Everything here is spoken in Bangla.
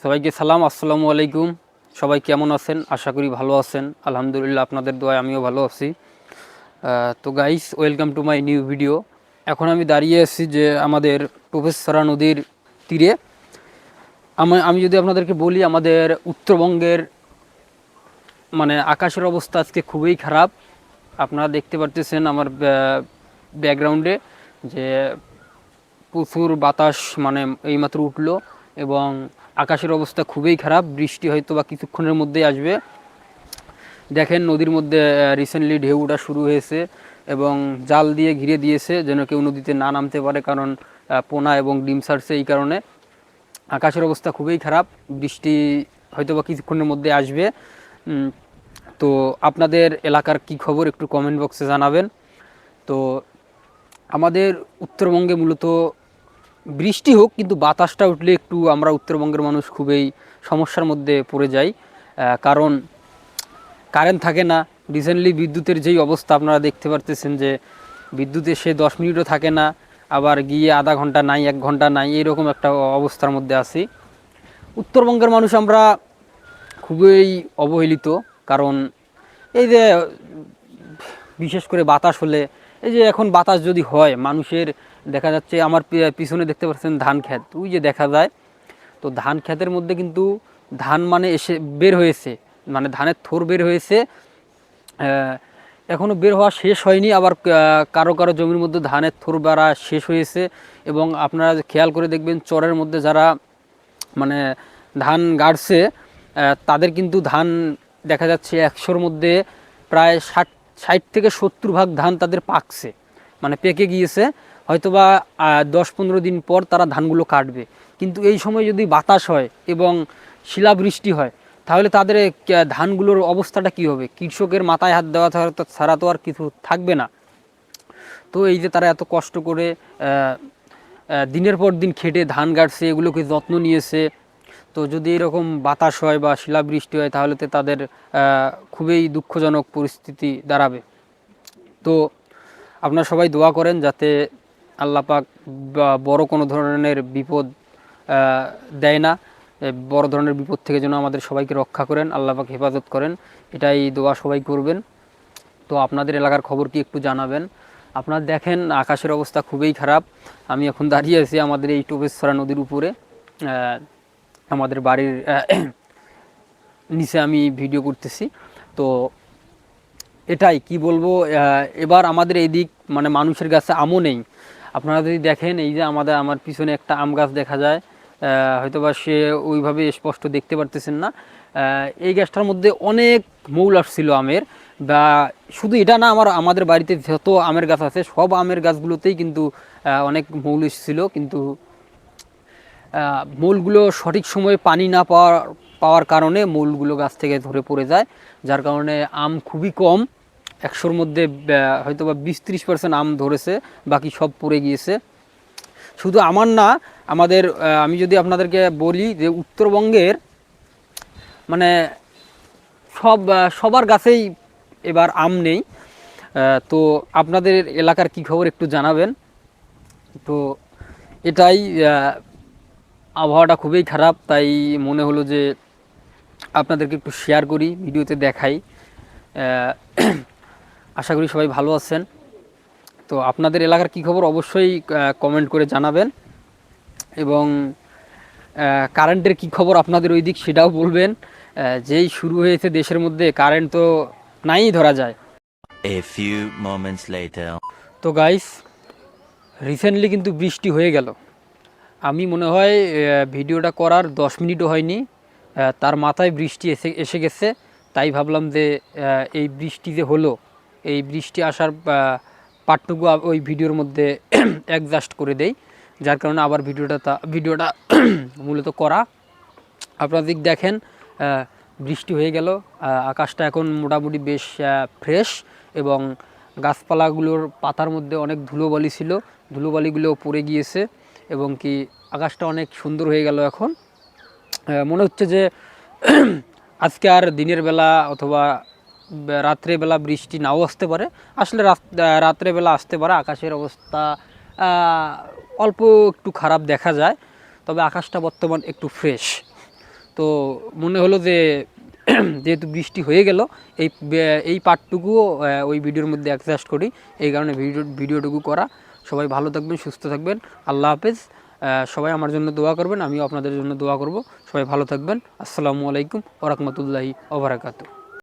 সবাইকে সালাম, আসসালামু আলাইকুম। সবাই কেমন আছেন? আশা করি ভালো আছেন। আলহামদুলিল্লাহ, আপনাদের দোয়ায় আমিও ভালো আছি। তো guys, welcome to my new video. এখন আমি দাঁড়িয়ে আছি যে আমাদের প্রফেসরা নদীর তীরে। আমি যদি আপনাদেরকে বলি, আমাদের উত্তরবঙ্গের মানে আকাশের অবস্থা আজকে খুবই খারাপ। আপনারা দেখতে পারতেছেন আমার ব্যাকগ্রাউন্ডে যে প্রচুর বাতাস মানে এইমাত্র উঠলো এবং আকাশের অবস্থা খুবই খারাপ। বৃষ্টি হয়তো বা কিছুক্ষণের মধ্যেই আসবে। দেখেন, নদীর মধ্যে রিসেন্টলি ঢেউ ওঠা শুরু হয়েছে এবং জাল দিয়ে ঘিরে দিয়েছে যেন কেউ নদীতে না নামতে পারে, কারণ পোনা এবং ডিম ছাড়ছে। এই কারণে আকাশের অবস্থা খুবই খারাপ। বৃষ্টি হয়তো বা কিছুক্ষণের মধ্যে আসবে। তো আপনাদের এলাকার কি খবর একটু কমেন্ট বক্সে জানাবেন। তো আমাদের উত্তরবঙ্গে মূলত বৃষ্টি হোক, কিন্তু বাতাসটা উঠলে একটু আমরা উত্তরবঙ্গের মানুষ খুবই সমস্যার মধ্যে পড়ে যাই। কারণ কারেন্ট থাকে না। রিসেন্টলি বিদ্যুতের যেই অবস্থা আপনারা দেখতে পারতেছেন যে বিদ্যুৎ এসে 10 মিনিটও থাকে না, আবার গিয়ে আধা ঘন্টা নাই, 1 ঘন্টা নাই, এরকম একটা অবস্থার মধ্যে আছি। উত্তরবঙ্গের মানুষ আমরা খুবই অবহেলিত। কারণ এই যে বিশেষ করে বাতাস হলে, এই যে এখন বাতাস যদি হয়, মানুষের দেখা যাচ্ছে আমার পিছনে দেখতে পাচ্ছেন ধান ক্ষেত, ওই যে দেখা যায়। তো ধান ক্ষেতের মধ্যে কিন্তু ধান মানে এসে বের হয়েছে, মানে ধানের থোর বের হয়েছে, এখনও বের হওয়া শেষ হয়নি। আবার কারো কারো জমির মধ্যে ধানের থোর বাড়া শেষ হয়েছে। এবং আপনারা খেয়াল করে দেখবেন, চরের মধ্যে যারা মানে ধান গাড়ছে, তাদের কিন্তু ধান দেখা যাচ্ছে 100-র মধ্যে প্রায় 60 থেকে 70 ভাগ ধান তাদের পাকছে, মানে পেকে গিয়েছে। হয়তোবা 10-15 দিন পর তারা ধানগুলো কাটবে। কিন্তু এই সময় যদি বাতাস হয় এবং শিলাবৃষ্টি হয়, তাহলে তাদের ধানগুলোর অবস্থাটা কী হবে? কৃষকের মাথায় হাত দেওয়া ছাড়া তো আর কিছু থাকবে না। তো এই যে তারা এত কষ্ট করে দিনের পর দিন খেটে ধান গাড়ছে, এগুলোকে যত্ন নিয়েছে, তো যদি এরকম বাতাস হয় বা শিলাবৃষ্টি হয়, তাহলে তো তাদের খুবই দুঃখজনক পরিস্থিতি দাঁড়াবে। তো আপনারা সবাই দোয়া করেন যাতে আল্লাহ পাক বড় কোনো ধরনের বিপদ দেয় না। বড় ধরনের বিপদ থেকে যেন আমাদের সবাইকে রক্ষা করেন, আল্লাহ পাক হেফাজত করেন, এটাই দোয়া সবাই করবেন। তো আপনাদের এলাকার খবর কি একটু জানাবেন। আপনারা দেখেন আকাশের অবস্থা খুবই খারাপ। আমি এখন দাঁড়িয়ে আছি আমাদের এই টোপেশ্বরা নদীর উপরে, আমাদের বাড়ির নিচে আমি ভিডিও করতেছি। তো এটাই কি বলবো, এবার আমাদের এই দিক মানে মানুষের গাছে আমও নেই। আপনারা যদি দেখেন, এই যে আমার পিছনে একটা আম গাছ দেখা যায়, হয়তোবা সে ওইভাবে স্পষ্ট দেখতে পারতেছেন না। এই গাছটার মধ্যে অনেক মৌল আসছিল আমের। বা শুধু এটা না, আমাদের বাড়িতে যত আমের গাছ আছে, সব আমের গাছগুলোতেই কিন্তু অনেক মৌল এসেছিল। কিন্তু মূলগুলো সঠিক সময়ে পানি না পাওয়ার কারণে মূলগুলো গাছ থেকে ধরে পড়ে যায়, যার কারণে আম খুবই কম। 100-র মধ্যে হয়তো বা 20-30% আম ধরেছে, বাকি সব পড়ে গিয়েছে। শুধু আমার না, আমাদের আমি যদি আপনাদেরকে বলি যে উত্তরবঙ্গের মানে সবার গাছেই এবার আম নেই। তো আপনাদের এলাকার কি খবর একটু জানাবেন। তো এটাই, আবহাওয়াটা খুবই খারাপ, তাই মনে হলো যে আপনাদেরকে একটু শেয়ার করি, ভিডিওতে দেখাই। আশা করি সবাই ভালো আছেন। তো আপনাদের এলাকার কি খবর অবশ্যই কমেন্ট করে জানাবেন। এবং কারেন্টের কি খবর আপনাদের ওই দিক সেটাও বলবেন। যেই শুরু হয়েছে দেশের মধ্যে, কারেন্ট তো নাই ধরা যায়। A few moments later. তো গাইস, রিসেন্টলি কিন্তু বৃষ্টি হয়ে গেল। আমি মনে হয় ভিডিওটা করার 10 মিনিটও হয়নি, তার মাথায় বৃষ্টি এসে গেছে। তাই ভাবলাম যে এই বৃষ্টি যে হলো, এই বৃষ্টি আসার পার্টটুকু ওই ভিডিওর মধ্যে অ্যাডজাস্ট করে দেই, যার কারণে আবার ভিডিওটা মূলত করা। আপনারা দিক দেখেন, বৃষ্টি হয়ে গেল, আকাশটা এখন মোটামুটি বেশ ফ্রেশ। এবং গাছপালাগুলোর পাতার মধ্যে অনেক ধুলোবালি ছিল, ধুলোবালিগুলো পড়ে গিয়েছে এবং কি আকাশটা অনেক সুন্দর হয়ে গেল। এখন মনে হচ্ছে যে আজকে আর দিনের বেলা অথবা রাত্রেবেলা বৃষ্টি নাও আসতে পারে। আসলে রাত্রেবেলা আসতে পারে। আকাশের অবস্থা অল্প একটু খারাপ দেখা যায়, তবে আকাশটা বর্তমান একটু ফ্রেশ। তো মনে হলো যে যেহেতু বৃষ্টি হয়ে গেল এই পার্টটুকুও ওই ভিডিওর মধ্যে অ্যাডজাস্ট করি, এই কারণে ভিডিওটুকু করা। সবাই ভালো থাকবেন, সুস্থ থাকবেন, আল্লাহ হাফেজ। সবাই আমার জন্য দোয়া করবেন, আমিও আপনাদের জন্য দোয়া করব। সবাই ভালো থাকবেন। আসসালামু আলাইকুম ওয়া রাহমাতুল্লাহি ওয়া বারাকাতুহু।